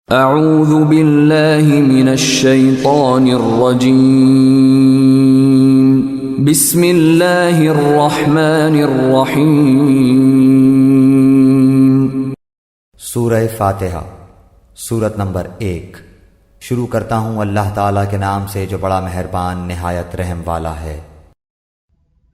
اعوذ باللہ من الشیطان الرجیم بسم اللہ الرحمن الرحیم۔ سورہ فاتحہ، سورت نمبر 1۔ شروع کرتا ہوں اللہ تعالیٰ کے نام سے جو بڑا مہربان نہایت رحم والا ہے۔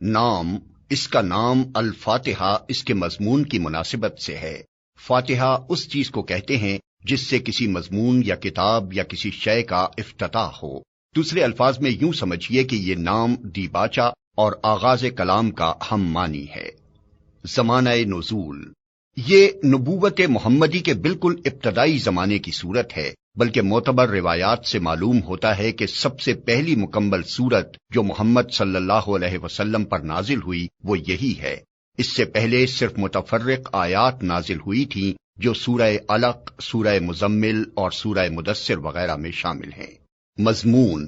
نام، اس کا نام الفاتحہ اس کے مضمون کی مناسبت سے ہے۔ فاتحہ اس چیز کو کہتے ہیں جس سے کسی مضمون یا کتاب یا کسی شے کا افتتاح ہو۔ دوسرے الفاظ میں یوں سمجھیے کہ یہ نام دیباچہ اور آغاز کلام کا ہم معنی ہے۔ زمانہ نزول، یہ نبوت محمدی کے بالکل ابتدائی زمانے کی صورت ہے، بلکہ معتبر روایات سے معلوم ہوتا ہے کہ سب سے پہلی مکمل صورت جو محمد صلی اللہ علیہ وسلم پر نازل ہوئی وہ یہی ہے۔ اس سے پہلے صرف متفرق آیات نازل ہوئی تھیں جو سورہ علق، سورہ مزمل اور سورہ مدثر وغیرہ میں شامل ہیں۔ مضمون،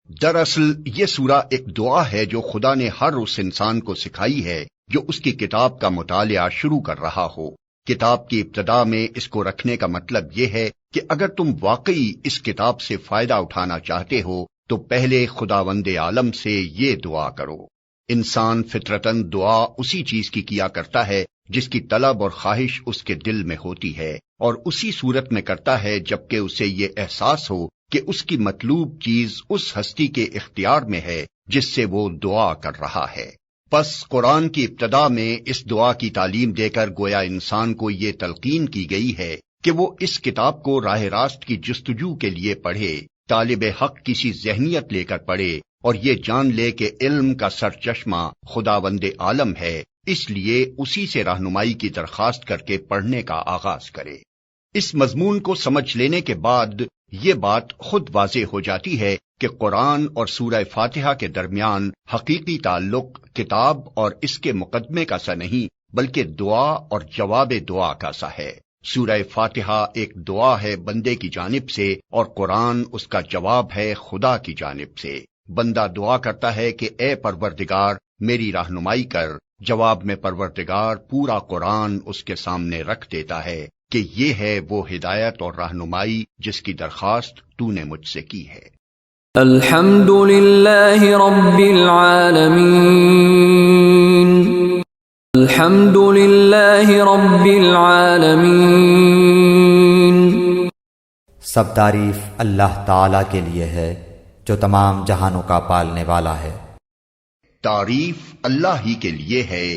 دراصل یہ سورہ ایک دعا ہے جو خدا نے ہر اس انسان کو سکھائی ہے جو اس کی کتاب کا مطالعہ شروع کر رہا ہو۔ کتاب کی ابتدا میں اس کو رکھنے کا مطلب یہ ہے کہ اگر تم واقعی اس کتاب سے فائدہ اٹھانا چاہتے ہو تو پہلے خداوند عالم سے یہ دعا کرو۔ انسان فطرتاً دعا اسی چیز کی کیا کرتا ہے جس کی طلب اور خواہش اس کے دل میں ہوتی ہے، اور اسی صورت میں کرتا ہے جبکہ اسے یہ احساس ہو کہ اس کی مطلوب چیز اس ہستی کے اختیار میں ہے جس سے وہ دعا کر رہا ہے۔ پس قرآن کی ابتدا میں اس دعا کی تعلیم دے کر گویا انسان کو یہ تلقین کی گئی ہے کہ وہ اس کتاب کو راہ راست کی جستجو کے لیے پڑھے، طالب حق کسی ذہنیت لے کر پڑھے اور یہ جان لے کہ علم کا سرچشمہ خداوند عالم ہے، اس لیے اسی سے رہنمائی کی درخواست کر کے پڑھنے کا آغاز کرے۔ اس مضمون کو سمجھ لینے کے بعد یہ بات خود واضح ہو جاتی ہے کہ قرآن اور سورہ فاتحہ کے درمیان حقیقی تعلق کتاب اور اس کے مقدمے کا سا نہیں بلکہ دعا اور جواب دعا کا سا ہے۔ سورہ فاتحہ ایک دعا ہے بندے کی جانب سے اور قرآن اس کا جواب ہے خدا کی جانب سے۔ بندہ دعا کرتا ہے کہ اے پروردگار میری رہنمائی کر، جواب میں پروردگار پورا قرآن اس کے سامنے رکھ دیتا ہے کہ یہ ہے وہ ہدایت اور رہنمائی جس کی درخواست تو نے مجھ سے کی ہے۔ الحمد للہ رب العالمین، الحمد للہ رب العالمین۔ سب تعریف اللہ تعالیٰ کے لیے ہے جو تمام جہانوں کا پالنے والا ہے۔ تعریف اللہ ہی کے لیے ہے۔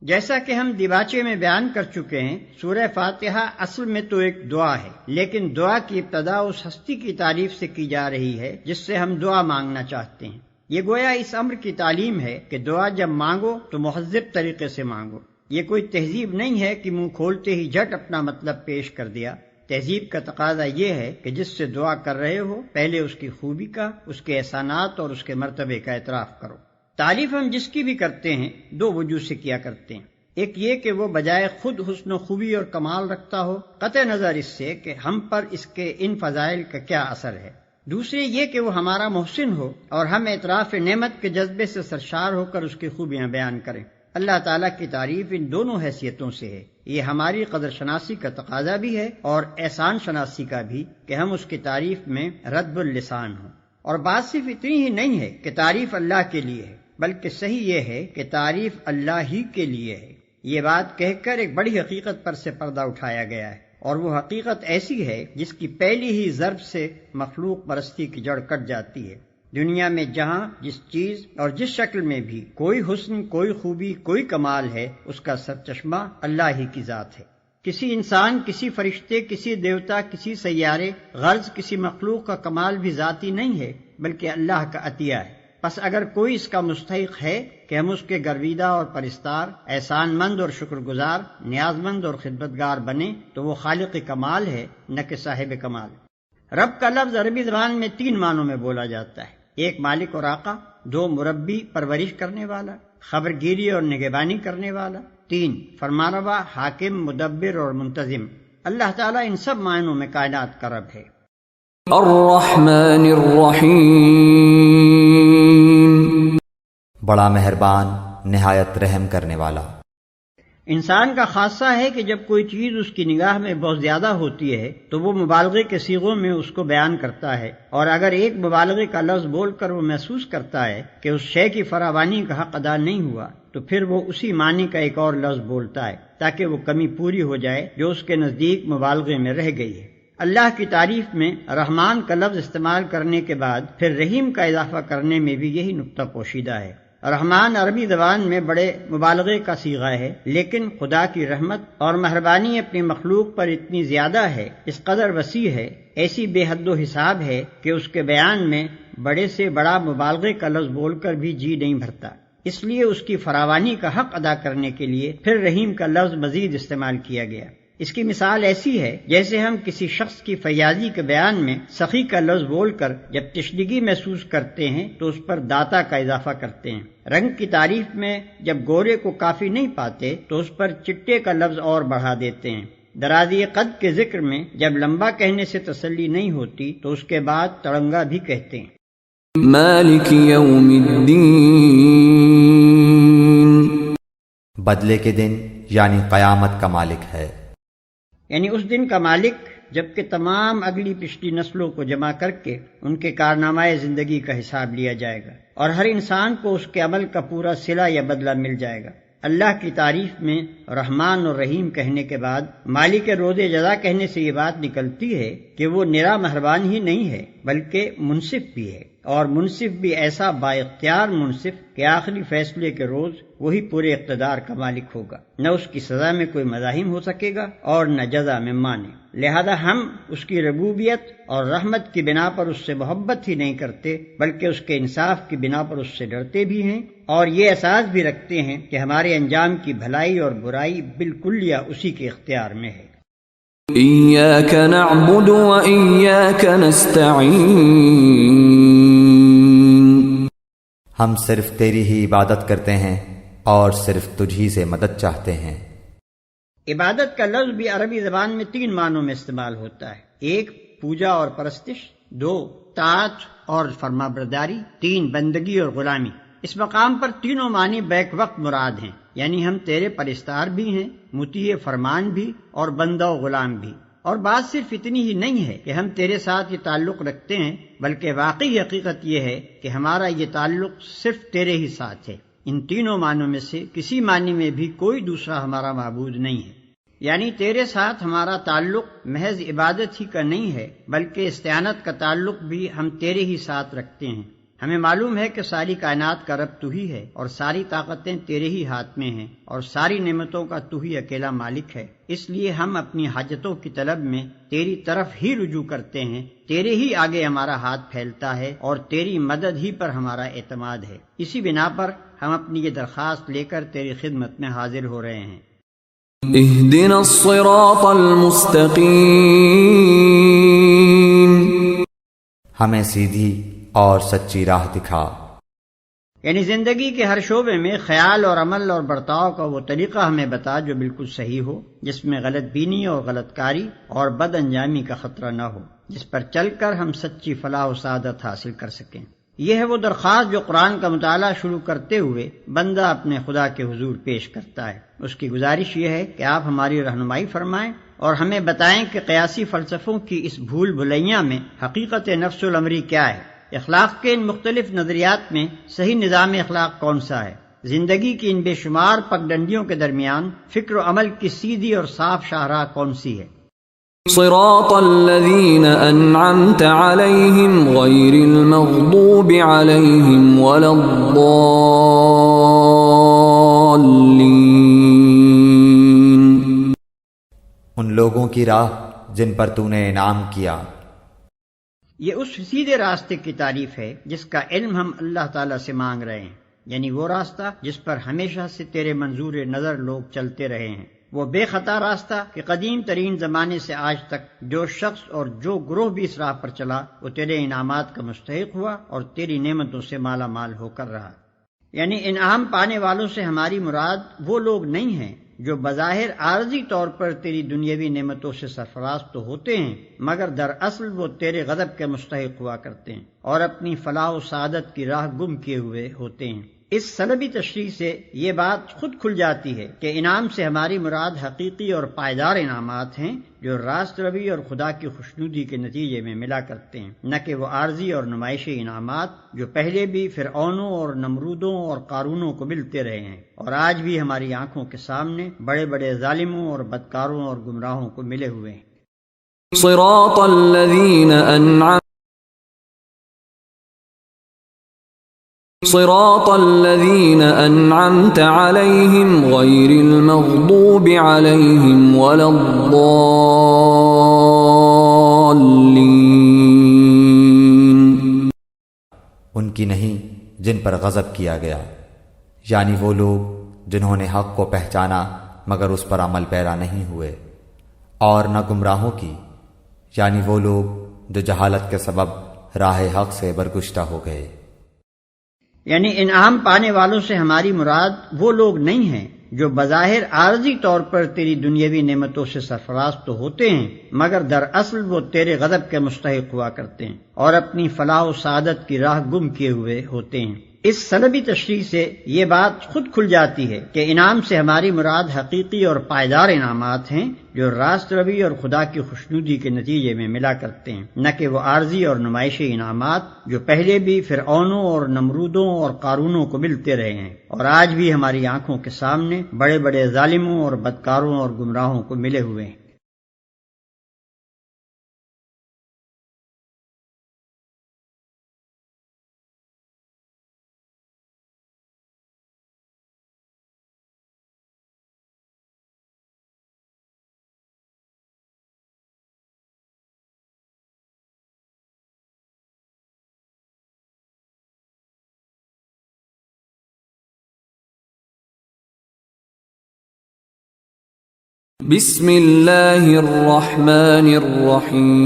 جیسا کہ ہم دیباچے میں بیان کر چکے ہیں، سورہ فاتحہ اصل میں تو ایک دعا ہے، لیکن دعا کی ابتدا اس ہستی کی تعریف سے کی جا رہی ہے جس سے ہم دعا مانگنا چاہتے ہیں۔ یہ گویا اس امر کی تعلیم ہے کہ دعا جب مانگو تو مہذب طریقے سے مانگو۔ یہ کوئی تہذیب نہیں ہے کہ منہ کھولتے ہی جھٹ اپنا مطلب پیش کر دیا۔ تہذیب کا تقاضا یہ ہے کہ جس سے دعا کر رہے ہو پہلے اس کی خوبی کا، اس کے احسانات اور اس کے مرتبے کا اعتراف کرو۔ تعریف ہم جس کی بھی کرتے ہیں دو وجوہ سے کیا کرتے ہیں۔ ایک یہ کہ وہ بجائے خود حسن و خوبی اور کمال رکھتا ہو، قطع نظر اس سے کہ ہم پر اس کے ان فضائل کا کیا اثر ہے۔ دوسرے یہ کہ وہ ہمارا محسن ہو اور ہم اعتراف نعمت کے جذبے سے سرشار ہو کر اس کی خوبیاں بیان کریں۔ اللہ تعالیٰ کی تعریف ان دونوں حیثیتوں سے ہے۔ یہ ہماری قدر شناسی کا تقاضا بھی ہے اور احسان شناسی کا بھی کہ ہم اس کی تعریف میں رد اللسان ہوں۔ اور بات صرف اتنی ہی نہیں ہے کہ تعریف اللہ کے لیے ہے، بلکہ صحیح یہ ہے کہ تعریف اللہ ہی کے لیے ہے۔ یہ بات کہہ کر ایک بڑی حقیقت پر سے پردہ اٹھایا گیا ہے، اور وہ حقیقت ایسی ہے جس کی پہلی ہی ضرب سے مخلوق پرستی کی جڑ کٹ جاتی ہے۔ دنیا میں جہاں جس چیز اور جس شکل میں بھی کوئی حسن، کوئی خوبی، کوئی کمال ہے، اس کا سرچشمہ اللہ ہی کی ذات ہے۔ کسی انسان، کسی فرشتے، کسی دیوتا، کسی سیارے، غرض کسی مخلوق کا کمال بھی ذاتی نہیں ہے بلکہ اللہ کا عطیہ ہے۔ پس اگر کوئی اس کا مستحق ہے کہ ہم اس کے گرویدہ اور پرستار، احسان مند اور شکر گزار، نیاز مند اور خدمتگار بنے تو وہ خالق کمال ہے نہ کہ صاحب کمال۔ رب کا لفظ عربی زبان میں 3 معنوں میں بولا جاتا ہے۔ ایک مالک اور آقا، 2 مربی پرورش کرنے والا، خبرگیری اور نگہبانی کرنے والا، 3 فرمانروا، حاکم، مدبر اور منتظم۔ اللہ تعالیٰ ان سب معنوں میں کائنات کا رب ہے۔ الرحمن الرحیم، بڑا مہربان نہایت رحم کرنے والا۔ انسان کا خاصہ ہے کہ جب کوئی چیز اس کی نگاہ میں بہت زیادہ ہوتی ہے تو وہ مبالغے کے صیغوں میں اس کو بیان کرتا ہے، اور اگر ایک مبالغے کا لفظ بول کر وہ محسوس کرتا ہے کہ اس شے کی فراوانی کا حق ادا نہیں ہوا تو پھر وہ اسی معنی کا ایک اور لفظ بولتا ہے تاکہ وہ کمی پوری ہو جائے جو اس کے نزدیک مبالغے میں رہ گئی ہے۔ اللہ کی تعریف میں رحمان کا لفظ استعمال کرنے کے بعد پھر رحیم کا اضافہ کرنے میں بھی یہی نقطہ پوشیدہ ہے۔ رحمان عربی زبان میں بڑے مبالغے کا صیغہ ہے، لیکن خدا کی رحمت اور مہربانی اپنی مخلوق پر اتنی زیادہ ہے، اس قدر وسیع ہے، ایسی بے حد و حساب ہے کہ اس کے بیان میں بڑے سے بڑا مبالغے کا لفظ بول کر بھی جی نہیں بھرتا۔ اس لیے اس کی فراوانی کا حق ادا کرنے کے لیے پھر رحیم کا لفظ مزید استعمال کیا گیا۔ اس کی مثال ایسی ہے جیسے ہم کسی شخص کی فیاضی کے بیان میں سخی کا لفظ بول کر جب تشنگی محسوس کرتے ہیں تو اس پر داتا کا اضافہ کرتے ہیں۔ رنگ کی تعریف میں جب گورے کو کافی نہیں پاتے تو اس پر چٹے کا لفظ اور بڑھا دیتے ہیں۔ درازی قد کے ذکر میں جب لمبا کہنے سے تسلی نہیں ہوتی تو اس کے بعد تڑنگا بھی کہتے ہیں۔ مالک یوم الدین، بدلے کے دن یعنی قیامت کا مالک ہے، یعنی اس دن کا مالک جبکہ تمام اگلی پچھلی نسلوں کو جمع کر کے ان کے کارنامہ زندگی کا حساب لیا جائے گا اور ہر انسان کو اس کے عمل کا پورا صلہ یا بدلہ مل جائے گا۔ اللہ کی تعریف میں رحمان اور رحیم کہنے کے بعد مالک روز جزا کہنے سے یہ بات نکلتی ہے کہ وہ نرا مہربان ہی نہیں ہے بلکہ منصف بھی ہے، اور منصف بھی ایسا با اختیار منصف کہ آخری فیصلے کے روز وہی پورے اقتدار کا مالک ہوگا، نہ اس کی سزا میں کوئی مزاحم ہو سکے گا اور نہ جزا میں مانے۔ لہذا ہم اس کی ربوبیت اور رحمت کی بنا پر اس سے محبت ہی نہیں کرتے بلکہ اس کے انصاف کی بنا پر اس سے ڈرتے بھی ہیں، اور یہ احساس بھی رکھتے ہیں کہ ہمارے انجام کی بھلائی اور برائی بالکلیہ اسی کے اختیار میں ہے۔ ایاک نعبد و ایاک نستعین، ہم صرف تیری ہی عبادت کرتے ہیں اور صرف تجھ ہی سے مدد چاہتے ہیں۔ عبادت کا لفظ بھی عربی زبان میں 3 معنوں میں استعمال ہوتا ہے۔ 1 پوجا اور پرستش، 2 طاعت اور فرما برداری، 3 بندگی اور غلامی۔ اس مقام پر تینوں معنی بیک وقت مراد ہیں، یعنی ہم تیرے پرستار بھی ہیں، مطیع فرمان بھی اور بندہ و غلام بھی۔ اور بات صرف اتنی ہی نہیں ہے کہ ہم تیرے ساتھ یہ تعلق رکھتے ہیں بلکہ واقعی حقیقت یہ ہے کہ ہمارا یہ تعلق صرف تیرے ہی ساتھ ہے۔ ان تینوں معنوں میں سے کسی معنی میں بھی کوئی دوسرا ہمارا معبود نہیں ہے، یعنی تیرے ساتھ ہمارا تعلق محض عبادت ہی کا نہیں ہے بلکہ استعانت کا تعلق بھی ہم تیرے ہی ساتھ رکھتے ہیں۔ ہمیں معلوم ہے کہ ساری کائنات کا رب تو ہی ہے اور ساری طاقتیں تیرے ہی ہاتھ میں ہیں اور ساری نعمتوں کا تو ہی اکیلا مالک ہے، اس لیے ہم اپنی حاجتوں کی طلب میں تیری طرف ہی رجوع کرتے ہیں، تیرے ہی آگے ہمارا ہاتھ پھیلتا ہے اور تیری مدد ہی پر ہمارا اعتماد ہے۔ اسی بنا پر ہم اپنی یہ درخواست لے کر تیری خدمت میں حاضر ہو رہے ہیں۔ اہدنا الصراط المستقیم، ہمیں سیدھی اور سچی راہ دکھا، یعنی زندگی کے ہر شعبے میں خیال اور عمل اور برتاؤ کا وہ طریقہ ہمیں بتا جو بالکل صحیح ہو، جس میں غلط بینی اور غلط کاری اور بد انجامی کا خطرہ نہ ہو، جس پر چل کر ہم سچی فلاح و سعادت حاصل کر سکیں۔ یہ ہے وہ درخواست جو قرآن کا مطالعہ شروع کرتے ہوئے بندہ اپنے خدا کے حضور پیش کرتا ہے۔ اس کی گزارش یہ ہے کہ آپ ہماری رہنمائی فرمائیں اور ہمیں بتائیں کہ قیاسی فلسفوں کی اس بھول بھلیاں میں حقیقت نفس الامری کیا ہے، اخلاق کے ان مختلف نظریات میں صحیح نظام اخلاق کون سا ہے، زندگی کی ان بے شمار پگڈنڈیوں کے درمیان فکر و عمل کی سیدھی اور صاف شاہراہ کون سی ہے۔ صراط الذین انعمت علیہم غیر المغضوب علیہم ولا الضالین، ان لوگوں کی راہ جن پر تو نے انعام کیا۔ یہ اس سیدھے راستے کی تعریف ہے جس کا علم ہم اللہ تعالیٰ سے مانگ رہے ہیں، یعنی وہ راستہ جس پر ہمیشہ سے تیرے منظور نظر لوگ چلتے رہے ہیں، وہ بے خطا راستہ کہ قدیم ترین زمانے سے آج تک جو شخص اور جو گروہ بھی اس راہ پر چلا وہ تیرے انعامات کا مستحق ہوا اور تیری نعمتوں سے مالا مال ہو کر رہا۔ یعنی انعام پانے والوں سے ہماری مراد وہ لوگ نہیں ہیں جو بظاہر عارضی طور پر تیری دنیاوی نعمتوں سے سرفراز تو ہوتے ہیں مگر دراصل وہ تیرے غضب کے مستحق ہوا کرتے ہیں اور اپنی فلاح و سعادت کی راہ گم کیے ہوئے ہوتے ہیں۔ اس سلبی تشریح سے یہ بات خود کھل جاتی ہے کہ انعام سے ہماری مراد حقیقی اور پائیدار انعامات ہیں جو راست روی اور خدا کی خوشنودی کے نتیجے میں ملا کرتے ہیں، نہ کہ وہ عارضی اور نمائشی انعامات جو پہلے بھی فرعونوں اور نمرودوں اور قارونوں کو ملتے رہے ہیں اور آج بھی ہماری آنکھوں کے سامنے بڑے بڑے ظالموں اور بدکاروں اور گمراہوں کو ملے ہوئے ہیں۔ صراط الذین أنعمت عليهم غير المغضوب عليهم ولا الضالين۔ ان کی نہیں جن پر غضب کیا گیا، یعنی وہ لوگ جنہوں نے حق کو پہچانا مگر اس پر عمل پیرا نہیں ہوئے، اور نہ گمراہوں کی، یعنی وہ لوگ جو جہالت کے سبب راہ حق سے برگشتہ ہو گئے۔ یعنی انعام پانے والوں سے ہماری مراد وہ لوگ نہیں ہیں جو بظاہر عارضی طور پر تیری دنیاوی نعمتوں سے سرفراز تو ہوتے ہیں مگر دراصل وہ تیرے غضب کے مستحق ہوا کرتے ہیں اور اپنی فلاح و سعادت کی راہ گم کیے ہوئے ہوتے ہیں۔ اس سلبی تشریح سے یہ بات خود کھل جاتی ہے کہ انعام سے ہماری مراد حقیقی اور پائیدار انعامات ہیں جو راست روی اور خدا کی خوشنودی کے نتیجے میں ملا کرتے ہیں، نہ کہ وہ عارضی اور نمائشی انعامات جو پہلے بھی فرعونوں اور نمرودوں اور قارونوں کو ملتے رہے ہیں اور آج بھی ہماری آنکھوں کے سامنے بڑے بڑے ظالموں اور بدکاروں اور گمراہوں کو ملے ہوئے ہیں۔ بسم اللہ الرحمن الرحیم۔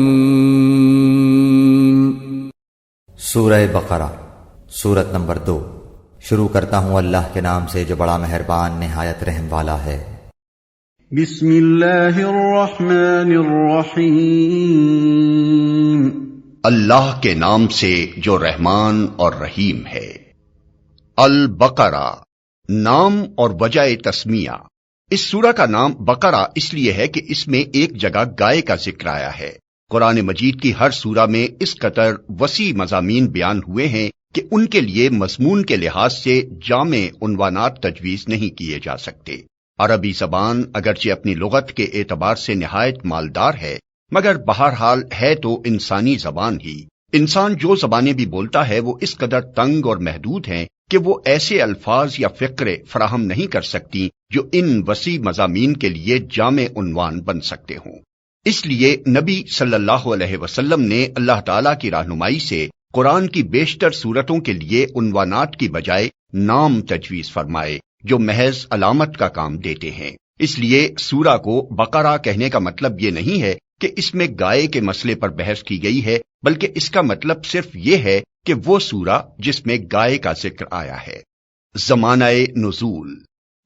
سورہ بقرہ سورت نمبر 2۔ شروع کرتا ہوں اللہ کے نام سے جو بڑا مہربان نہایت رحم والا ہے۔ بسم اللہ الرحمن الرحیم۔ اللہ کے نام سے جو رحمان اور رحیم ہے۔ البقرہ نام اور وجہ تسمیہ۔ اس سورہ کا نام بقرہ اس لیے ہے کہ اس میں ایک جگہ گائے کا ذکر آیا ہے۔ قرآن مجید کی ہر سورہ میں اس قدر وسیع مضامین بیان ہوئے ہیں کہ ان کے لیے مضمون کے لحاظ سے جامع عنوانات تجویز نہیں کیے جا سکتے۔ عربی زبان اگرچہ اپنی لغت کے اعتبار سے نہایت مالدار ہے مگر بہرحال ہے تو انسانی زبان ہی۔ انسان جو زبانیں بھی بولتا ہے وہ اس قدر تنگ اور محدود ہیں کہ وہ ایسے الفاظ یا فقرے فراہم نہیں کر سکتی جو ان وسیع مضامین کے لیے جامع عنوان بن سکتے ہوں۔ اس لیے نبی صلی اللہ علیہ وسلم نے اللہ تعالیٰ کی رہنمائی سے قرآن کی بیشتر صورتوں کے لیے عنوانات کی بجائے نام تجویز فرمائے جو محض علامت کا کام دیتے ہیں۔ اس لیے سورہ کو بقرہ کہنے کا مطلب یہ نہیں ہے کہ اس میں گائے کے مسئلے پر بحث کی گئی ہے، بلکہ اس کا مطلب صرف یہ ہے کہ وہ سورہ جس میں گائے کا ذکر آیا ہے۔ زمانہ نزول۔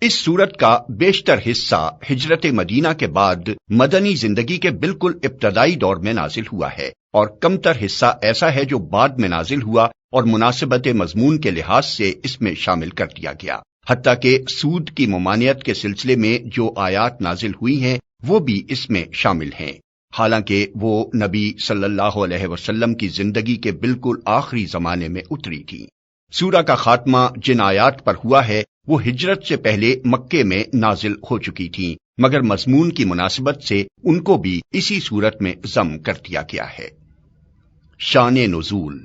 اس سورت کا بیشتر حصہ ہجرت مدینہ کے بعد مدنی زندگی کے بالکل ابتدائی دور میں نازل ہوا ہے، اور کمتر حصہ ایسا ہے جو بعد میں نازل ہوا اور مناسبت مضمون کے لحاظ سے اس میں شامل کر دیا گیا۔ حتیٰ کہ سود کی ممانعت کے سلسلے میں جو آیات نازل ہوئی ہیں وہ بھی اس میں شامل ہیں، حالانکہ وہ نبی صلی اللہ علیہ وسلم کی زندگی کے بالکل آخری زمانے میں اتری تھی۔ سورہ کا خاتمہ جن آیات پر ہوا ہے وہ ہجرت سے پہلے مکے میں نازل ہو چکی تھیں، مگر مضمون کی مناسبت سے ان کو بھی اسی صورت میں ضم کر دیا گیا ہے۔ شان نزول۔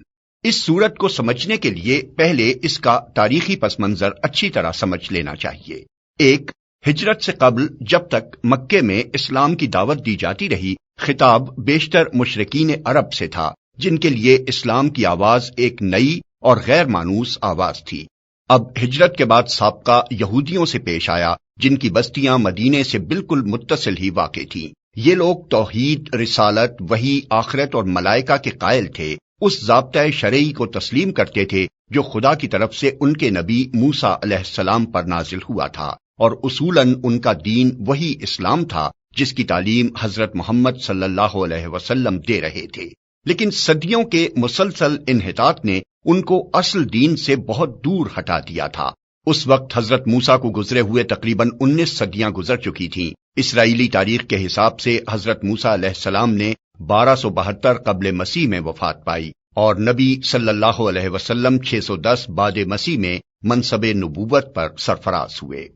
اس سورت کو سمجھنے کے لیے پہلے اس کا تاریخی پس منظر اچھی طرح سمجھ لینا چاہیے۔ ایک، ہجرت سے قبل جب تک مکے میں اسلام کی دعوت دی جاتی رہی، خطاب بیشتر مشرکین عرب سے تھا جن کے لیے اسلام کی آواز ایک نئی اور غیر مانوس آواز تھی۔ اب ہجرت کے بعد سابقہ یہودیوں سے پیش آیا جن کی بستیاں مدینے سے بالکل متصل ہی واقع تھیں۔ یہ لوگ توحید، رسالت، وحی، آخرت اور ملائکہ کے قائل تھے، اس ضابطۂ شرعی کو تسلیم کرتے تھے جو خدا کی طرف سے ان کے نبی موسیٰ علیہ السلام پر نازل ہوا تھا، اور اصولاً ان کا دین وہی اسلام تھا جس کی تعلیم حضرت محمد صلی اللہ علیہ وسلم دے رہے تھے۔ لیکن صدیوں کے مسلسل انحطاط نے ان کو اصل دین سے بہت دور ہٹا دیا تھا۔ اس وقت حضرت موسیٰ کو گزرے ہوئے تقریباً 19 صدیاں گزر چکی تھیں۔ اسرائیلی تاریخ کے حساب سے حضرت موسیٰ علیہ السلام نے 1272 قبل مسیح میں وفات پائی اور نبی صلی اللہ علیہ وسلم 610 بعد مسیح میں منصب نبوت پر سرفراز ہوئے۔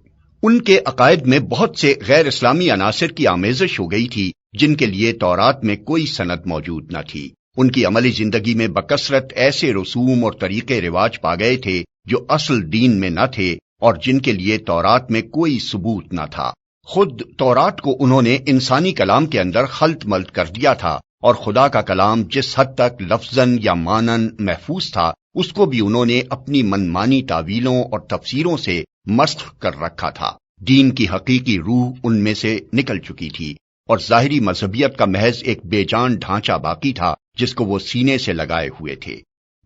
ان کے عقائد میں بہت سے غیر اسلامی عناصر کی آمیزش ہو گئی تھی جن کے لیے تورات میں کوئی سند موجود نہ تھی۔ ان کی عملی زندگی میں بکثرت ایسے رسوم اور طریقے رواج پا گئے تھے جو اصل دین میں نہ تھے اور جن کے لیے تورات میں کوئی ثبوت نہ تھا۔ خود تورات کو انہوں نے انسانی کلام کے اندر خلط ملط کر دیا تھا اور خدا کا کلام جس حد تک لفظاً یا مانن محفوظ تھا اس کو بھی انہوں نے اپنی منمانی تعویلوں اور تفسیروں سے مسخ کر رکھا تھا۔ دین کی حقیقی روح ان میں سے نکل چکی تھی اور ظاہری مذہبیت کا محض ایک بے جان ڈھانچہ باقی تھا جس کو وہ سینے سے لگائے ہوئے تھے۔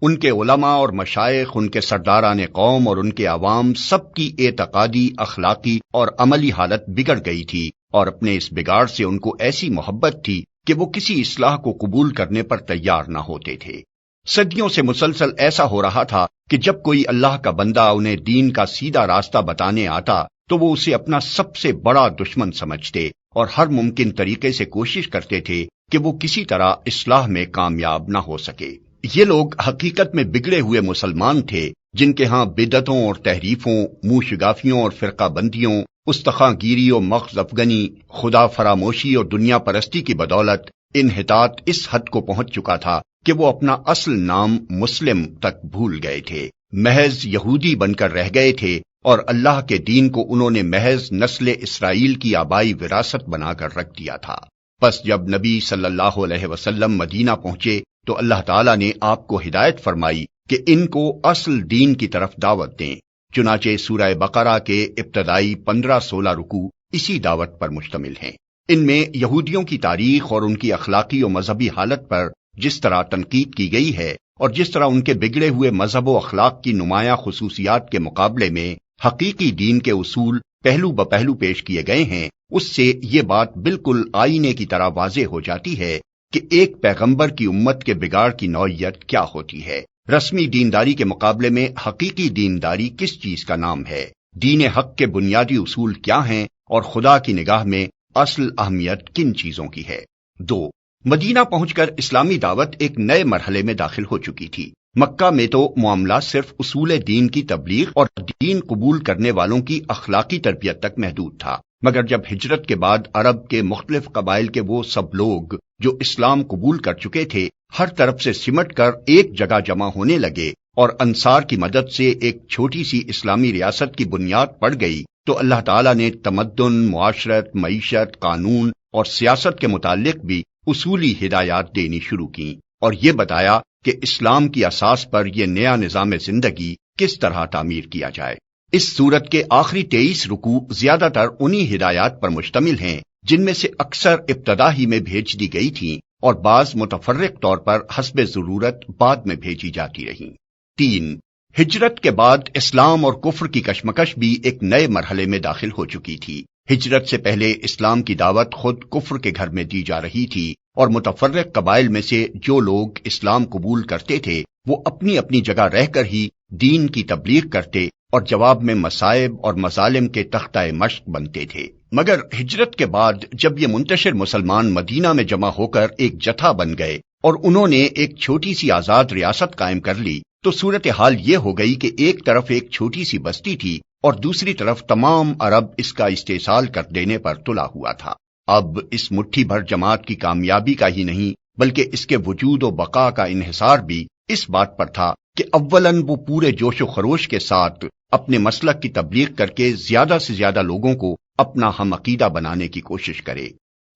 ان کے علماء اور مشائخ، ان کے سرداران قوم اور ان کے عوام سب کی اعتقادی، اخلاقی اور عملی حالت بگڑ گئی تھی اور اپنے اس بگاڑ سے ان کو ایسی محبت تھی کہ وہ کسی اصلاح کو قبول کرنے پر تیار نہ ہوتے تھے۔ صدیوں سے مسلسل ایسا ہو رہا تھا کہ جب کوئی اللہ کا بندہ انہیں دین کا سیدھا راستہ بتانے آتا تو وہ اسے اپنا سب سے بڑا دشمن سمجھتے اور ہر ممکن طریقے سے کوشش کرتے تھے کہ وہ کسی طرح اصلاح میں کامیاب نہ ہو سکے۔ یہ لوگ حقیقت میں بگڑے ہوئے مسلمان تھے جن کے ہاں بدعتوں اور تحریفوں، منہ شگافیوں اور فرقہ بندیوں، استخاں گیری اور مغز افغنی، خدا فراموشی اور دنیا پرستی کی بدولت انحطاط اس حد کو پہنچ چکا تھا کہ وہ اپنا اصل نام مسلم تک بھول گئے تھے، محض یہودی بن کر رہ گئے تھے اور اللہ کے دین کو انہوں نے محض نسل اسرائیل کی آبائی وراثت بنا کر رکھ دیا تھا۔ پس جب نبی صلی اللہ علیہ وسلم مدینہ پہنچے تو اللہ تعالیٰ نے آپ کو ہدایت فرمائی کہ ان کو اصل دین کی طرف دعوت دیں۔ چنانچہ سورہ بقرہ کے ابتدائی 15-16 رکوع اسی دعوت پر مشتمل ہیں۔ ان میں یہودیوں کی تاریخ اور ان کی اخلاقی و مذہبی حالت پر جس طرح تنقید کی گئی ہے اور جس طرح ان کے بگڑے ہوئے مذہب و اخلاق کی نمایاں خصوصیات کے مقابلے میں حقیقی دین کے اصول پہلو بپہلو پیش کیے گئے ہیں، اس سے یہ بات بالکل آئینے کی طرح واضح ہو جاتی ہے کہ ایک پیغمبر کی امت کے بگاڑ کی نوعیت کیا ہوتی ہے۔ رسمی دینداری کے مقابلے میں حقیقی دینداری کس چیز کا نام ہے، دین حق کے بنیادی اصول کیا ہیں اور خدا کی نگاہ میں اصل اہمیت کن چیزوں کی ہے۔ 2. مدینہ پہنچ کر اسلامی دعوت ایک نئے مرحلے میں داخل ہو چکی تھی۔ مکہ میں تو معاملہ صرف اصول دین کی تبلیغ اور دین قبول کرنے والوں کی اخلاقی تربیت تک محدود تھا، مگر جب ہجرت کے بعد عرب کے مختلف قبائل کے وہ سب لوگ جو اسلام قبول کر چکے تھے ہر طرف سے سمٹ کر ایک جگہ جمع ہونے لگے اور انصار کی مدد سے ایک چھوٹی سی اسلامی ریاست کی بنیاد پڑ گئی تو اللہ تعالیٰ نے تمدن، معاشرت، معیشت، قانون اور سیاست کے متعلق بھی اصولی ہدایات دینی شروع کی اور یہ بتایا کہ اسلام کی اساس پر یہ نیا نظام زندگی کس طرح تعمیر کیا جائے۔ اس سورت کے آخری 23 رکوع زیادہ تر انہی ہدایات پر مشتمل ہیں جن میں سے اکثر ابتدا ہی میں بھیج دی گئی تھیں اور بعض متفرق طور پر حسب ضرورت بعد میں بھیجی جاتی رہیں۔ 3. ہجرت کے بعد اسلام اور کفر کی کشمکش بھی ایک نئے مرحلے میں داخل ہو چکی تھی۔ ہجرت سے پہلے اسلام کی دعوت خود کفر کے گھر میں دی جا رہی تھی اور متفرق قبائل میں سے جو لوگ اسلام قبول کرتے تھے وہ اپنی اپنی جگہ رہ کر ہی دین کی تبلیغ کرتے اور جواب میں مصائب اور مظالم کے تختہ مشق بنتے تھے۔ مگر ہجرت کے بعد جب یہ منتشر مسلمان مدینہ میں جمع ہو کر ایک جتھا بن گئے اور انہوں نے ایک چھوٹی سی آزاد ریاست قائم کر لی تو صورتحال یہ ہو گئی کہ ایک طرف ایک چھوٹی سی بستی تھی اور دوسری طرف تمام عرب اس کا استحصال کر دینے پر تلا ہوا تھا۔ اب اس مٹھی بھر جماعت کی کامیابی کا ہی نہیں بلکہ اس کے وجود و بقا کا انحصار بھی اس بات پر تھا کہ اولاً وہ پورے جوش و خروش کے ساتھ اپنے مسلک کی تبلیغ کر کے زیادہ سے زیادہ لوگوں کو اپنا ہم عقیدہ بنانے کی کوشش کرے،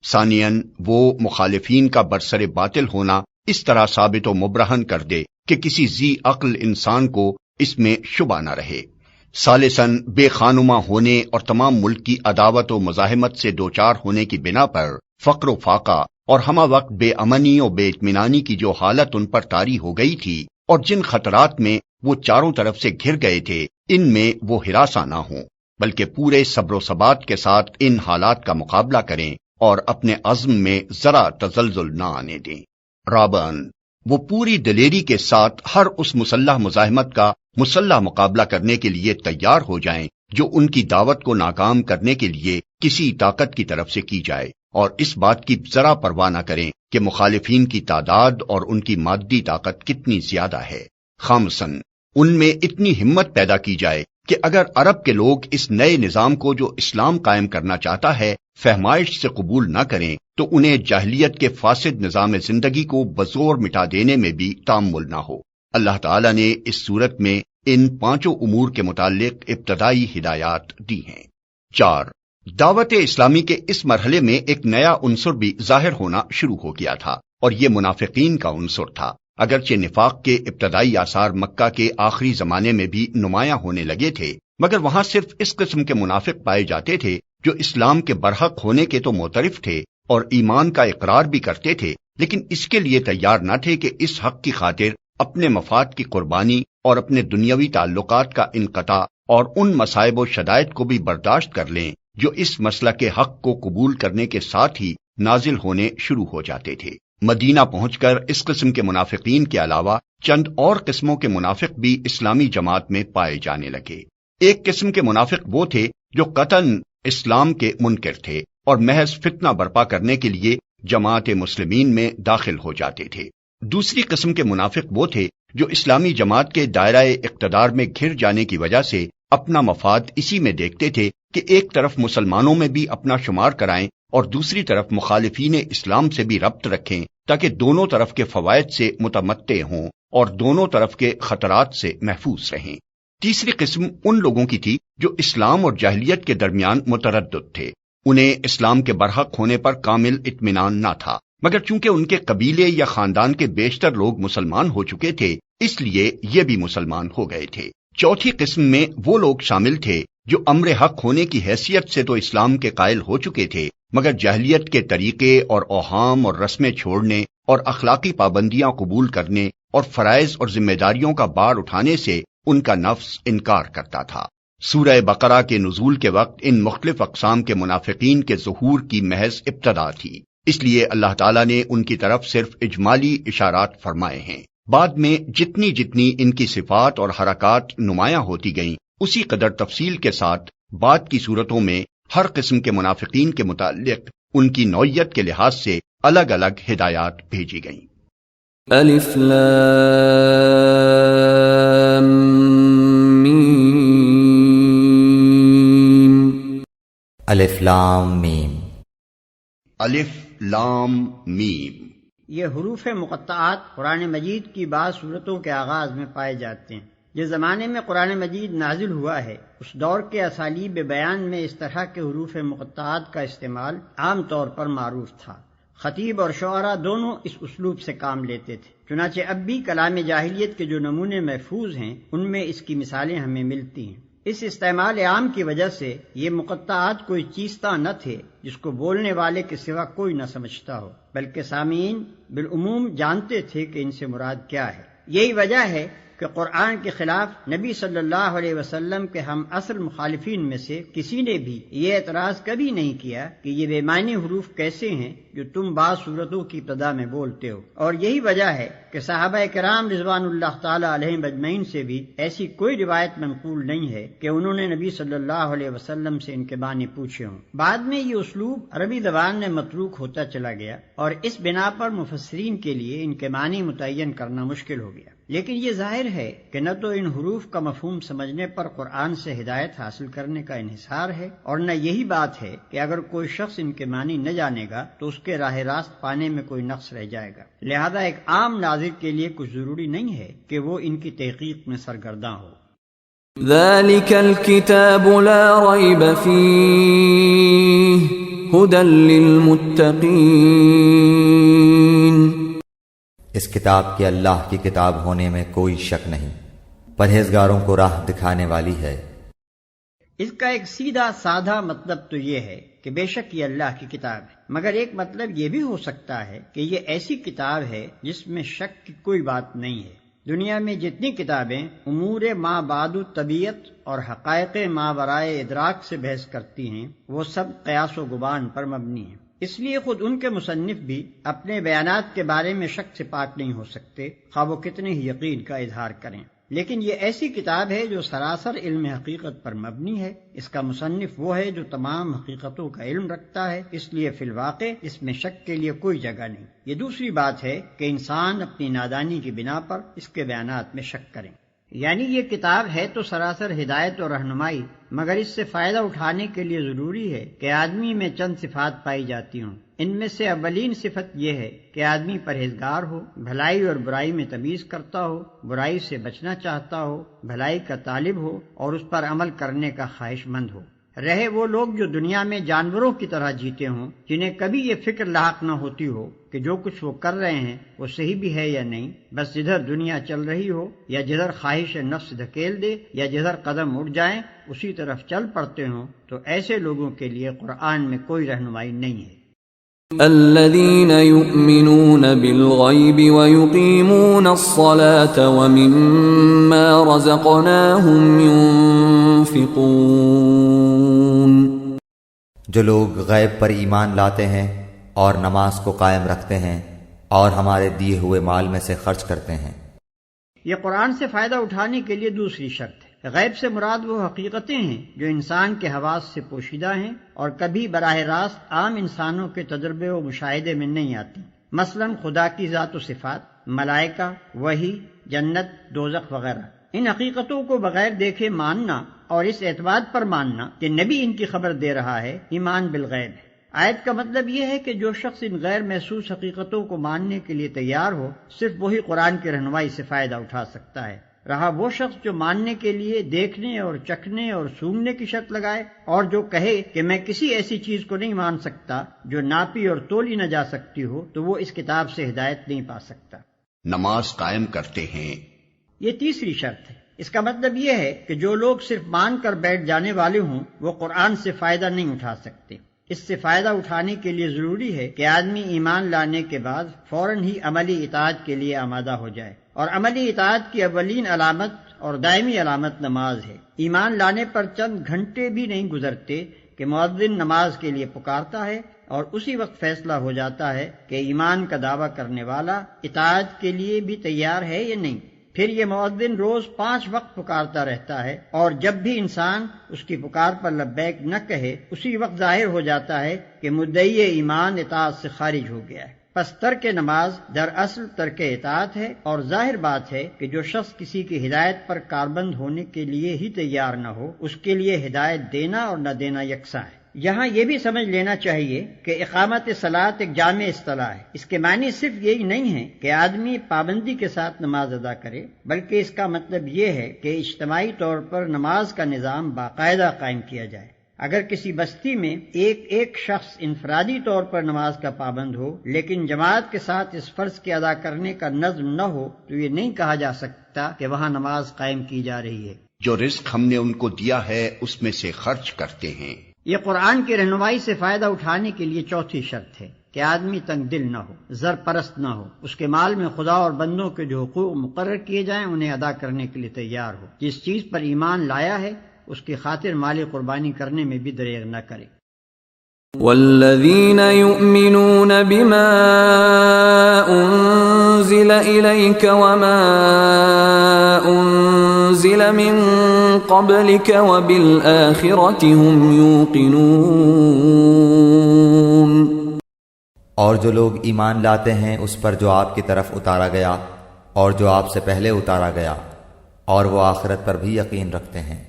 ثانیاً وہ مخالفین کا برسر باطل ہونا اس طرح ثابت و مبرہن کر دے کہ کسی ذی عقل انسان کو اس میں شبہ نہ رہے، ثالثاً بے خانمہ ہونے اور تمام ملک کی عداوت و مزاحمت سے دوچار ہونے کی بنا پر فقر و فاقہ اور ہمہ وقت بے امنی اور بے اطمینانی کی جو حالت ان پر طاری ہو گئی تھی اور جن خطرات میں وہ چاروں طرف سے گھر گئے تھے ان میں وہ ہراساں نہ ہوں بلکہ پورے صبر و ثبات کے ساتھ ان حالات کا مقابلہ کریں اور اپنے عزم میں ذرا تزلزل نہ آنے دیں۔ رابعاً وہ پوری دلیری کے ساتھ ہر اس مسلح مزاحمت کا مسلح مقابلہ کرنے کے لیے تیار ہو جائیں جو ان کی دعوت کو ناکام کرنے کے لیے کسی طاقت کی طرف سے کی جائے، اور اس بات کی ذرا پرواہ نہ کریں کہ مخالفین کی تعداد اور ان کی مادی طاقت کتنی زیادہ ہے۔ خامساً ان میں اتنی ہمت پیدا کی جائے کہ اگر عرب کے لوگ اس نئے نظام کو جو اسلام قائم کرنا چاہتا ہے فہمائش سے قبول نہ کریں تو انہیں جاہلیت کے فاسد نظام زندگی کو بزور مٹا دینے میں بھی تامل نہ ہو۔ اللہ تعالیٰ نے اس صورت میں ان 5 امور کے متعلق ابتدائی ہدایات دی ہیں۔ 4. دعوت اسلامی کے اس مرحلے میں ایک نیا عنصر بھی ظاہر ہونا شروع ہو گیا تھا، اور یہ منافقین کا عنصر تھا۔ اگرچہ نفاق کے ابتدائی آثار مکہ کے آخری زمانے میں بھی نمایاں ہونے لگے تھے، مگر وہاں صرف اس قسم کے منافق پائے جاتے تھے جو اسلام کے برحق ہونے کے تو معترف تھے اور ایمان کا اقرار بھی کرتے تھے، لیکن اس کے لیے تیار نہ تھے کہ اس حق کی خاطر اپنے مفاد کی قربانی اور اپنے دنیاوی تعلقات کا انقطاع اور ان مصائب و شدائد کو بھی برداشت کر لیں جو اس مسئلہ کے حق کو قبول کرنے کے ساتھ ہی نازل ہونے شروع ہو جاتے تھے۔ مدینہ پہنچ کر اس قسم کے منافقین کے علاوہ چند اور قسموں کے منافق بھی اسلامی جماعت میں پائے جانے لگے۔ ایک قسم کے منافق وہ تھے جو قطعاً اسلام کے منکر تھے اور محض فتنہ برپا کرنے کے لیے جماعت مسلمین میں داخل ہو جاتے تھے۔ دوسری قسم کے منافق وہ تھے جو اسلامی جماعت کے دائرہ اقتدار میں گھر جانے کی وجہ سے اپنا مفاد اسی میں دیکھتے تھے کہ ایک طرف مسلمانوں میں بھی اپنا شمار کرائیں اور دوسری طرف مخالفین اسلام سے بھی ربط رکھیں تاکہ دونوں طرف کے فوائد سے متمتع ہوں اور دونوں طرف کے خطرات سے محفوظ رہیں۔ تیسری قسم ان لوگوں کی تھی جو اسلام اور جاہلیت کے درمیان متردد تھے۔ انہیں اسلام کے برحق ہونے پر کامل اطمینان نہ تھا، مگر چونکہ ان کے قبیلے یا خاندان کے بیشتر لوگ مسلمان ہو چکے تھے اس لیے یہ بھی مسلمان ہو گئے تھے۔ چوتھی قسم میں وہ لوگ شامل تھے جو امر حق ہونے کی حیثیت سے تو اسلام کے قائل ہو چکے تھے، مگر جاہلیت کے طریقے اور اوہام اور رسمیں چھوڑنے اور اخلاقی پابندیاں قبول کرنے اور فرائض اور ذمہ داریوں کا بار اٹھانے سے ان کا نفس انکار کرتا تھا۔ سورہ بقرہ کے نزول کے وقت ان مختلف اقسام کے منافقین کے ظہور کی محض ابتدا تھی، اس لیے اللہ تعالیٰ نے ان کی طرف صرف اجمالی اشارات فرمائے ہیں۔ بعد میں جتنی جتنی ان کی صفات اور حرکات نمایاں ہوتی گئیں اسی قدر تفصیل کے ساتھ بعد کی صورتوں میں ہر قسم کے منافقین کے متعلق ان کی نوعیت کے لحاظ سے الگ الگ ہدایات بھیجی گئیں۔ الف لام میم الف لام میم الف لام میم۔ یہ حروف مقطعات قرآن مجید کی بعض صورتوں کے آغاز میں پائے جاتے ہیں۔ جس زمانے میں قرآن مجید نازل ہوا ہے اس دور کے اسالیب بیان میں اس طرح کے حروف مقطعات کا استعمال عام طور پر معروف تھا۔ خطیب اور شعراء دونوں اس اسلوب سے کام لیتے تھے، چنانچہ اب بھی کلام جاہلیت کے جو نمونے محفوظ ہیں ان میں اس کی مثالیں ہمیں ملتی ہیں۔ اس استعمال عام کی وجہ سے یہ مقطعات کوئی چیزتا نہ تھے جس کو بولنے والے کے سوا کوئی نہ سمجھتا ہو، بلکہ سامعین بالعموم جانتے تھے کہ ان سے مراد کیا ہے۔ یہی وجہ ہے کہ قرآن کے خلاف نبی صلی اللہ علیہ وسلم کے ہم اصل مخالفین میں سے کسی نے بھی یہ اعتراض کبھی نہیں کیا کہ یہ بے معنی حروف کیسے ہیں جو تم بعض صورتوں کی ابتدا میں بولتے ہو، اور یہی وجہ ہے کہ صحابہ کرام رضوان اللہ تعالی علیہم اجمعین سے بھی ایسی کوئی روایت منقول نہیں ہے کہ انہوں نے نبی صلی اللہ علیہ وسلم سے ان کے معنی پوچھے ہوں۔ بعد میں یہ اسلوب عربی زبان میں متروک ہوتا چلا گیا اور اس بنا پر مفسرین کے لیے ان کے معنی متعین کرنا مشکل ہو گیا، لیکن یہ ظاہر ہے کہ نہ تو ان حروف کا مفہوم سمجھنے پر قرآن سے ہدایت حاصل کرنے کا انحصار ہے، اور نہ یہی بات ہے کہ اگر کوئی شخص ان کے معنی نہ جانے گا تو اس کے راہ راست پانے میں کوئی نقص رہ جائے گا۔ لہذا ایک عام ناظر کے لیے کچھ ضروری نہیں ہے کہ وہ ان کی تحقیق میں سرگرداں ہو۔ ذلك الكتاب لا ريب فيه هدى للمتقين۔ اس کتاب کے اللہ کی کتاب ہونے میں کوئی شک نہیں، پرہیزگاروں کو راہ دکھانے والی ہے۔ اس کا ایک سیدھا سادہ مطلب تو یہ ہے کہ بے شک یہ اللہ کی کتاب ہے، مگر ایک مطلب یہ بھی ہو سکتا ہے کہ یہ ایسی کتاب ہے جس میں شک کی کوئی بات نہیں ہے۔ دنیا میں جتنی کتابیں امور ما بعد طبیعت اور حقائق ما ورائے ادراک سے بحث کرتی ہیں وہ سب قیاس و گمان پر مبنی ہیں۔ اس لیے خود ان کے مصنف بھی اپنے بیانات کے بارے میں شک سے پاک نہیں ہو سکتے، خواہ وہ کتنے ہی یقین کا اظہار کریں۔ لیکن یہ ایسی کتاب ہے جو سراسر علم حقیقت پر مبنی ہے۔ اس کا مصنف وہ ہے جو تمام حقیقتوں کا علم رکھتا ہے، اس لیے فی الواقع اس میں شک کے لیے کوئی جگہ نہیں۔ یہ دوسری بات ہے کہ انسان اپنی نادانی کی بنا پر اس کے بیانات میں شک کریں۔ یعنی یہ کتاب ہے تو سراسر ہدایت اور رہنمائی، مگر اس سے فائدہ اٹھانے کے لیے ضروری ہے کہ آدمی میں چند صفات پائی جاتی ہوں۔ ان میں سے اولین صفت یہ ہے کہ آدمی پرہیزگار ہو، بھلائی اور برائی میں تمیز کرتا ہو، برائی سے بچنا چاہتا ہو، بھلائی کا طالب ہو اور اس پر عمل کرنے کا خواہش مند ہو۔ رہے وہ لوگ جو دنیا میں جانوروں کی طرح جیتے ہوں، جنہیں کبھی یہ فکر لاحق نہ ہوتی ہو کہ جو کچھ وہ کر رہے ہیں وہ صحیح بھی ہے یا نہیں، بس جدھر دنیا چل رہی ہو یا جدھر خواہش نفس دھکیل دے یا جدھر قدم اٹھ جائیں اسی طرف چل پڑتے ہوں، تو ایسے لوگوں کے لیے قرآن میں کوئی رہنمائی نہیں ہے۔ الذين يؤمنون بالغيب ويقيمون الصلاة ومما رزقناهم ينفقون، جو لوگ غیب پر ایمان لاتے ہیں اور نماز کو قائم رکھتے ہیں اور ہمارے دیے ہوئے مال میں سے خرچ کرتے ہیں۔ یہ قرآن سے فائدہ اٹھانے کے لیے دوسری شرط ہے۔ غیب سے مراد وہ حقیقتیں ہیں جو انسان کے حواس سے پوشیدہ ہیں اور کبھی براہ راست عام انسانوں کے تجربے و مشاہدے میں نہیں آتی، مثلا خدا کی ذات و صفات، ملائکہ، وحی، جنت، دوزخ وغیرہ۔ ان حقیقتوں کو بغیر دیکھے ماننا اور اس اعتماد پر ماننا کہ نبی ان کی خبر دے رہا ہے، ایمان بالغیب ہے۔ آیت کا مطلب یہ ہے کہ جو شخص ان غیر محسوس حقیقتوں کو ماننے کے لیے تیار ہو، صرف وہی قرآن کی رہنمائی سے فائدہ اٹھا سکتا ہے۔ رہا وہ شخص جو ماننے کے لیے دیکھنے اور چکھنے اور سونگنے کی شرط لگائے اور جو کہے کہ میں کسی ایسی چیز کو نہیں مان سکتا جو ناپی اور تولی نہ جا سکتی ہو، تو وہ اس کتاب سے ہدایت نہیں پا سکتا۔ نماز قائم کرتے ہیں، یہ تیسری شرط ہے۔ اس کا مطلب یہ ہے کہ جو لوگ صرف مان کر بیٹھ جانے والے ہوں وہ قرآن سے فائدہ نہیں اٹھا سکتے۔ اس سے فائدہ اٹھانے کے لیے ضروری ہے کہ آدمی ایمان لانے کے بعد فوراً ہی عملی اطاعت کے لیے آمادہ ہو جائے، اور عملی اطاعت کی اولین علامت اور دائمی علامت نماز ہے۔ ایمان لانے پر چند گھنٹے بھی نہیں گزرتے کہ مؤذن نماز کے لیے پکارتا ہے اور اسی وقت فیصلہ ہو جاتا ہے کہ ایمان کا دعویٰ کرنے والا اطاعت کے لیے بھی تیار ہے یا نہیں۔ پھر یہ مؤذن روز 5 وقت پکارتا رہتا ہے، اور جب بھی انسان اس کی پکار پر لبیک نہ کہے اسی وقت ظاہر ہو جاتا ہے کہ مدعی ایمان اطاعت سے خارج ہو گیا ہے۔ پس ترک نماز دراصل ترک اطاعت ہے، اور ظاہر بات ہے کہ جو شخص کسی کی ہدایت پر کاربند ہونے کے لیے ہی تیار نہ ہو، اس کے لیے ہدایت دینا اور نہ دینا یکساں ہے۔ یہاں یہ بھی سمجھ لینا چاہیے کہ اقامت صلاۃ ایک جامع اصطلاح ہے۔ اس کے معنی صرف یہی نہیں ہے کہ آدمی پابندی کے ساتھ نماز ادا کرے، بلکہ اس کا مطلب یہ ہے کہ اجتماعی طور پر نماز کا نظام باقاعدہ قائم کیا جائے۔ اگر کسی بستی میں ایک شخص انفرادی طور پر نماز کا پابند ہو لیکن جماعت کے ساتھ اس فرض کے ادا کرنے کا نظم نہ ہو، تو یہ نہیں کہا جا سکتا کہ وہاں نماز قائم کی جا رہی ہے۔ جو رزق ہم نے ان کو دیا ہے اس میں سے خرچ کرتے ہیں۔ یہ قرآن کی رہنمائی سے فائدہ اٹھانے کے لیے چوتھی شرط ہے کہ آدمی تنگ دل نہ ہو، زر پرست نہ ہو، اس کے مال میں خدا اور بندوں کے جو حقوق مقرر کیے جائیں انہیں ادا کرنے کے لیے تیار ہو۔ جس چیز پر ایمان لایا ہے اس کی خاطر مال قربانی کرنے میں بھی دریغ نہ کرے۔ والذین یؤمنون بما انزل الیک وما انزل من قبلک وبالآخرۃ هم یوقنون، اور جو لوگ ایمان لاتے ہیں اس پر جو آپ کی طرف اتارا گیا اور جو آپ سے پہلے اتارا گیا، اور وہ آخرت پر بھی یقین رکھتے ہیں۔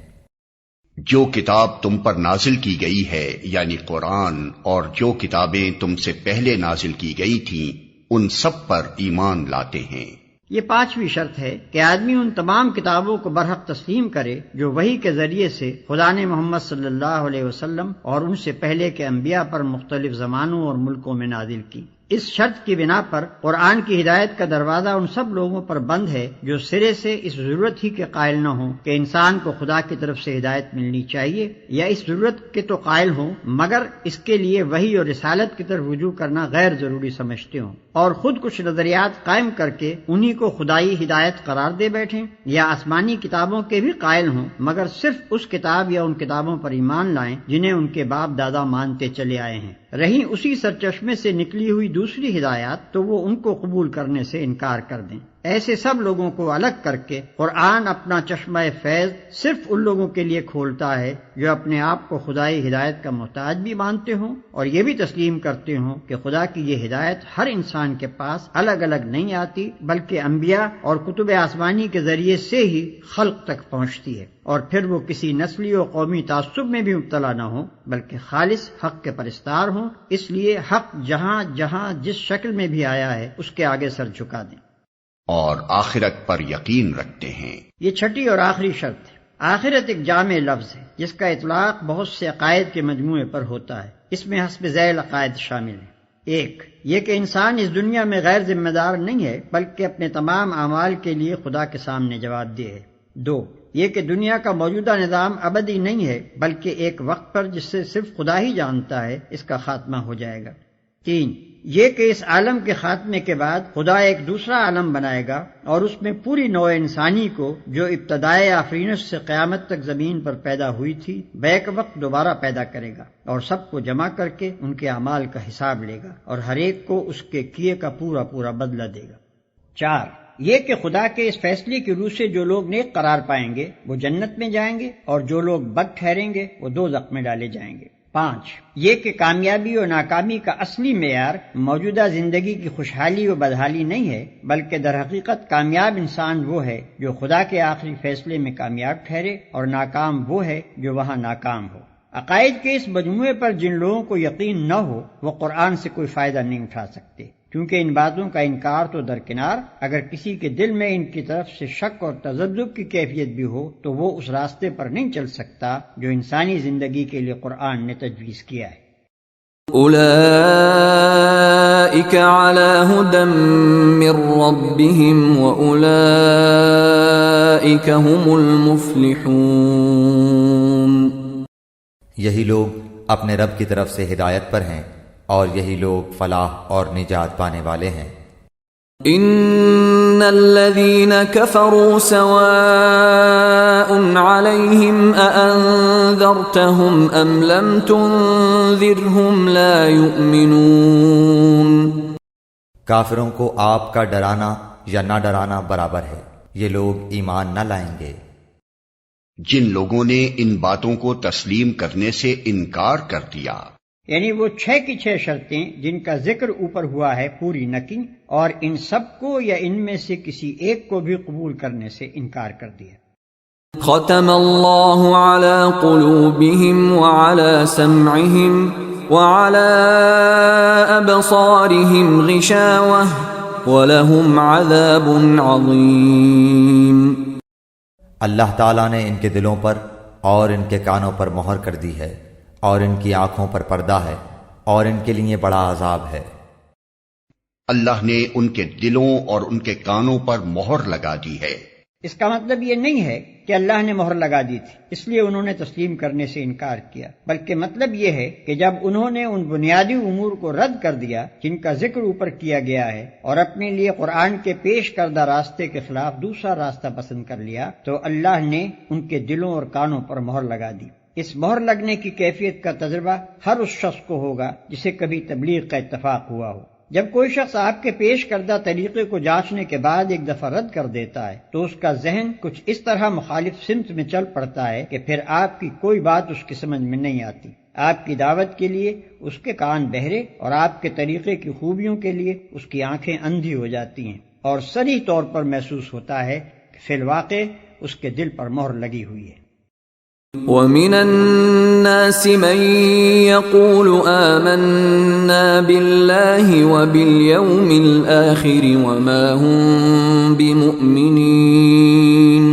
جو کتاب تم پر نازل کی گئی ہے یعنی قرآن، اور جو کتابیں تم سے پہلے نازل کی گئی تھیں ان سب پر ایمان لاتے ہیں۔ یہ پانچویں شرط ہے کہ آدمی ان تمام کتابوں کو برحق تسلیم کرے جو وحی کے ذریعے سے خدا نے محمد صلی اللہ علیہ وسلم اور ان سے پہلے کے انبیاء پر مختلف زمانوں اور ملکوں میں نازل کی۔ اس شرط کی بنا پر قرآن کی ہدایت کا دروازہ ان سب لوگوں پر بند ہے جو سرے سے اس ضرورت ہی کے قائل نہ ہوں کہ انسان کو خدا کی طرف سے ہدایت ملنی چاہیے، یا اس ضرورت کے تو قائل ہوں مگر اس کے لیے وحی اور رسالت کی طرف رجوع کرنا غیر ضروری سمجھتے ہوں، اور خود کچھ نظریات قائم کر کے انہی کو خدائی ہدایت قرار دے بیٹھیں، یا آسمانی کتابوں کے بھی قائل ہوں مگر صرف اس کتاب یا ان کتابوں پر ایمان لائیں جنہیں ان کے باپ دادا مانتے چلے آئے ہیں۔ رہی اسی سرچشمے سے نکلی ہوئی دوسری ہدایات تو وہ ان کو قبول کرنے سے انکار کر دیں۔ ایسے سب لوگوں کو الگ کر کے قرآن اپنا چشمہ فیض صرف ان لوگوں کے لیے کھولتا ہے جو اپنے آپ کو خدائی ہدایت کا محتاج بھی مانتے ہوں اور یہ بھی تسلیم کرتے ہوں کہ خدا کی یہ ہدایت ہر انسان کے پاس الگ الگ نہیں آتی بلکہ انبیاء اور کتب آسمانی کے ذریعے سے ہی خلق تک پہنچتی ہے، اور پھر وہ کسی نسلی و قومی تعصب میں بھی مبتلا نہ ہوں بلکہ خالص حق کے پرستار ہوں۔ اس لیے حق جہاں جہاں جس شکل میں بھی آیا ہے اس کے آگے سر جھکا دیں اور آخرت پر یقین رکھتے ہیں۔ یہ چھٹی اور آخری شرط ہے۔ آخرت ایک جامع لفظ ہے جس کا اطلاق بہت سے عقائد کے مجموعے پر ہوتا ہے۔ اس میں حسب ذیل عقائد شامل ہیں۔ ایک، یہ کہ انسان اس دنیا میں غیر ذمہ دار نہیں ہے بلکہ اپنے تمام اعمال کے لیے خدا کے سامنے جواب دہ ہے۔ دو، یہ کہ دنیا کا موجودہ نظام ابدی نہیں ہے بلکہ ایک وقت پر جس سے صرف خدا ہی جانتا ہے اس کا خاتمہ ہو جائے گا۔ تین، یہ کہ اس عالم کے خاتمے کے بعد خدا ایک دوسرا عالم بنائے گا اور اس میں پوری نوع انسانی کو جو ابتدائے آفرینش سے قیامت تک زمین پر پیدا ہوئی تھی بیک وقت دوبارہ پیدا کرے گا اور سب کو جمع کر کے ان کے اعمال کا حساب لے گا اور ہر ایک کو اس کے کیے کا پورا پورا بدلہ دے گا۔ چار، یہ کہ خدا کے اس فیصلے کی روح سے جو لوگ نیک قرار پائیں گے وہ جنت میں جائیں گے اور جو لوگ بد ٹھہریں گے وہ دوزخ میں ڈالے جائیں گے۔ پانچ، یہ کہ کامیابی اور ناکامی کا اصلی معیار موجودہ زندگی کی خوشحالی و بدحالی نہیں ہے بلکہ در حقیقت کامیاب انسان وہ ہے جو خدا کے آخری فیصلے میں کامیاب ٹھہرے اور ناکام وہ ہے جو وہاں ناکام ہو۔ عقائد کے اس مجموعے پر جن لوگوں کو یقین نہ ہو وہ قرآن سے کوئی فائدہ نہیں اٹھا سکتے، کیونکہ ان باتوں کا انکار تو درکنار، اگر کسی کے دل میں ان کی طرف سے شک اور تذبذب کی کیفیت بھی ہو تو وہ اس راستے پر نہیں چل سکتا جو انسانی زندگی کے لیے قرآن نے تجویز کیا ہے۔ اولئک علی ھدی من ربہم واولئک ھم المفلحون۔ یہی لوگ اپنے رب کی طرف سے ہدایت پر ہیں اور یہی لوگ فلاح اور نجات پانے والے ہیں۔ ان الذین کفروا سواء علیہم اانذرتہم ام لم تنذرہم لا یؤمنون۔ کافروں کو آپ کا ڈرانا یا نہ ڈرانا برابر ہے، یہ لوگ ایمان نہ لائیں گے۔ جن لوگوں نے ان باتوں کو تسلیم کرنے سے انکار کر دیا، یعنی وہ 6 کی 6 شرطیں جن کا ذکر اوپر ہوا ہے پوری نہ کی اور ان سب کو یا ان میں سے کسی ایک کو بھی قبول کرنے سے انکار کر دیا۔ ختم اللہ علی قلوبہم وعلی سمعہم وعلی ابصارہم غشاوہ ولہم عذاب عظیم۔ اللہ تعالیٰ نے ان کے دلوں پر اور ان کے کانوں پر مہر کر دی ہے اور ان کی آنکھوں پر پردہ ہے اور ان کے لیے بڑا عذاب ہے۔ اللہ نے ان کے دلوں اور ان کے کانوں پر مہر لگا دی ہے۔ اس کا مطلب یہ نہیں ہے کہ اللہ نے مہر لگا دی تھی اس لیے انہوں نے تسلیم کرنے سے انکار کیا، بلکہ مطلب یہ ہے کہ جب انہوں نے ان بنیادی امور کو رد کر دیا جن کا ذکر اوپر کیا گیا ہے اور اپنے لیے قرآن کے پیش کردہ راستے کے خلاف دوسرا راستہ پسند کر لیا تو اللہ نے ان کے دلوں اور کانوں پر مہر لگا دی۔ اس مہر لگنے کی کیفیت کا تجربہ ہر اس شخص کو ہوگا جسے کبھی تبلیغ کا اتفاق ہوا ہو۔ جب کوئی شخص آپ کے پیش کردہ طریقے کو جانچنے کے بعد ایک دفعہ رد کر دیتا ہے تو اس کا ذہن کچھ اس طرح مخالف سمت میں چل پڑتا ہے کہ پھر آپ کی کوئی بات اس کی سمجھ میں نہیں آتی۔ آپ کی دعوت کے لیے اس کے کان بہرے اور آپ کے طریقے کی خوبیوں کے لیے اس کی آنکھیں اندھی ہو جاتی ہیں اور صریح طور پر محسوس ہوتا ہے کہ فی الواقع اس کے دل پر مہر لگی ہوئی ہے۔ وَمِنَ النَّاسِ مَن يَقُولُ آمَنَّا بِاللَّهِ وَبِالْيَوْمِ الْآخِرِ وَمَا هُم بِمُؤْمِنِينَ۔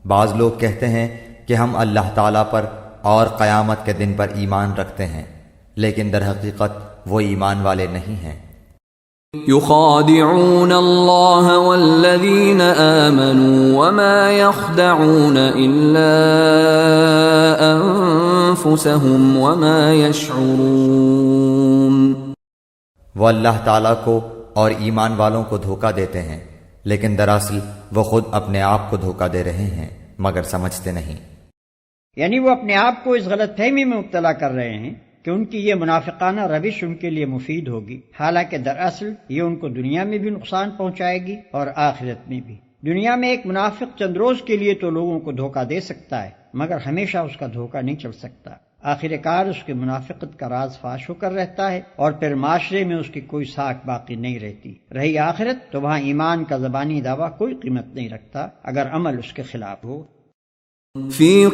بعض لوگ کہتے ہیں کہ ہم اللہ تعالیٰ پر اور قیامت کے دن پر ایمان رکھتے ہیں، لیکن در حقیقت وہ ایمان والے نہیں ہیں۔ يخادعون الله والذين آمنوا وما يخدعون إلا أنفسهم وما يشعرون۔ وہ اللہ تعالیٰ کو اور ایمان والوں کو دھوکہ دیتے ہیں، لیکن دراصل وہ خود اپنے آپ کو دھوکہ دے رہے ہیں مگر سمجھتے نہیں۔ یعنی وہ اپنے آپ کو اس غلط فہمی میں مبتلا کر رہے ہیں کہ ان کی یہ منافقانہ روش ان کے لیے مفید ہوگی، حالانکہ دراصل یہ ان کو دنیا میں بھی نقصان پہنچائے گی اور آخرت میں بھی۔ دنیا میں ایک منافق چند روز کے لیے تو لوگوں کو دھوکہ دے سکتا ہے، مگر ہمیشہ اس کا دھوکہ نہیں چل سکتا۔ آخر کار اس کی منافقت کا راز فاش ہو کر رہتا ہے اور پھر معاشرے میں اس کی کوئی ساکھ باقی نہیں رہتی۔ رہی آخرت تو وہاں ایمان کا زبانی دعویٰ کوئی قیمت نہیں رکھتا اگر عمل اس کے خلاف ہو۔ في